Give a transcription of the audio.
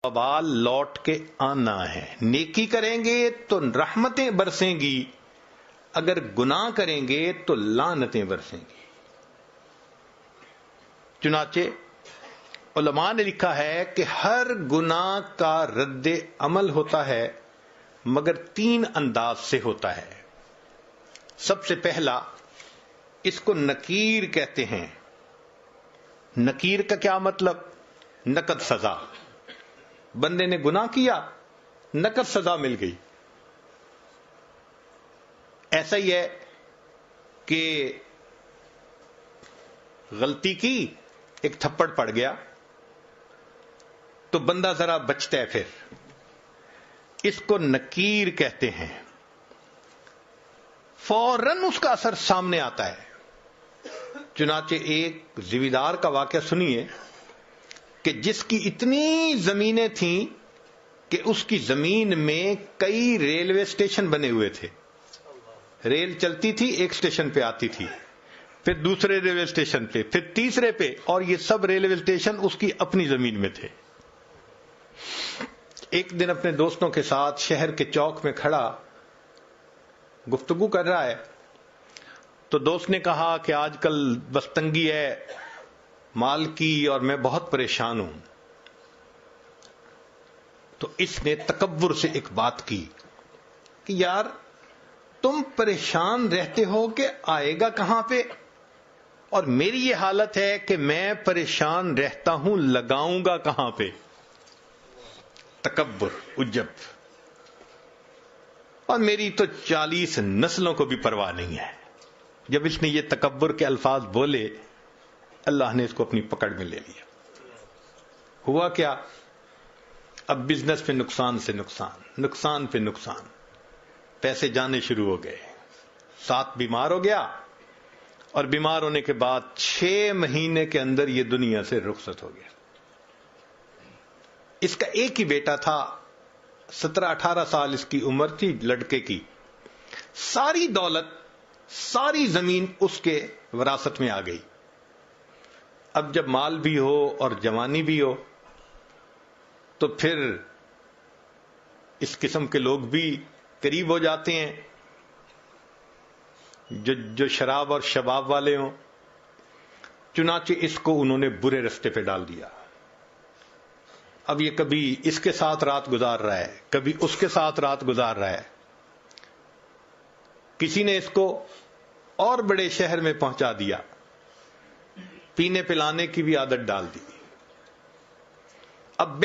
وبال لوٹ کے آنا ہے. نیکی کریں گے تو رحمتیں برسیں گی، اگر گناہ کریں گے تو لعنتیں برسیں گی. چنانچہ علماء نے لکھا ہے کہ ہر گناہ کا رد عمل ہوتا ہے مگر 3 انداز سے ہوتا ہے. سب سے پہلا اس کو نکیر کہتے ہیں. نکیر کا کیا مطلب؟ نقد سزا. بندے نے گناہ کیا، نقد سزا مل گئی. ایسا ہی ہے کہ غلطی کی، ایک تھپڑ پڑ گیا تو بندہ ذرا بچتا ہے، پھر اس کو نکیر کہتے ہیں. فوراً اس کا اثر سامنے آتا ہے. چنانچہ ایک زمیندار کا واقعہ سنیے کہ جس کی اتنی زمینیں تھیں کہ اس کی زمین میں کئی ریلوے اسٹیشن بنے ہوئے تھے. ریل چلتی تھی، ایک اسٹیشن پہ آتی تھی، پھر دوسرے ریلوے اسٹیشن پہ، پھر تیسرے پہ، اور یہ سب ریلوے اسٹیشن اس کی اپنی زمین میں تھے. ایک دن اپنے دوستوں کے ساتھ شہر کے چوک میں کھڑا گفتگو کر رہا ہے تو دوست نے کہا کہ آج کل بس تنگی ہے مال کی اور میں بہت پریشان ہوں. تو اس نے تکبر سے ایک بات کی کہ یار تم پریشان رہتے ہو کہ آئے گا کہاں پہ، اور میری یہ حالت ہے کہ میں پریشان رہتا ہوں، لگاؤں گا کہاں پہ. تکبر، عجب. اور میری تو 40 نسلوں کو بھی پرواہ نہیں ہے. جب اس نے یہ تکبر کے الفاظ بولے، اللہ نے اس کو اپنی پکڑ میں لے لیا. ہوا کیا؟ اب بزنس پہ نقصان سے نقصان، نقصان پہ نقصان، پیسے جانے شروع ہو گئے. ساتھ بیمار ہو گیا، اور بیمار ہونے کے بعد 6 مہینے کے اندر یہ دنیا سے رخصت ہو گیا. اس کا ایک ہی بیٹا تھا، 17-18 سال اس کی عمر تھی لڑکے کی. ساری دولت، ساری زمین اس کے وراثت میں آ گئی. اب جب مال بھی ہو اور جوانی بھی ہو تو پھر اس قسم کے لوگ بھی قریب ہو جاتے ہیں جو شراب اور شباب والے ہوں. چنانچہ اس کو انہوں نے برے رستے پہ ڈال دیا. اب یہ کبھی اس کے ساتھ رات گزار رہا ہے، کبھی اس کے ساتھ رات گزار رہا ہے. کسی نے اس کو اور بڑے شہر میں پہنچا دیا، پینے پلانے کی بھی عادت ڈال دی. اب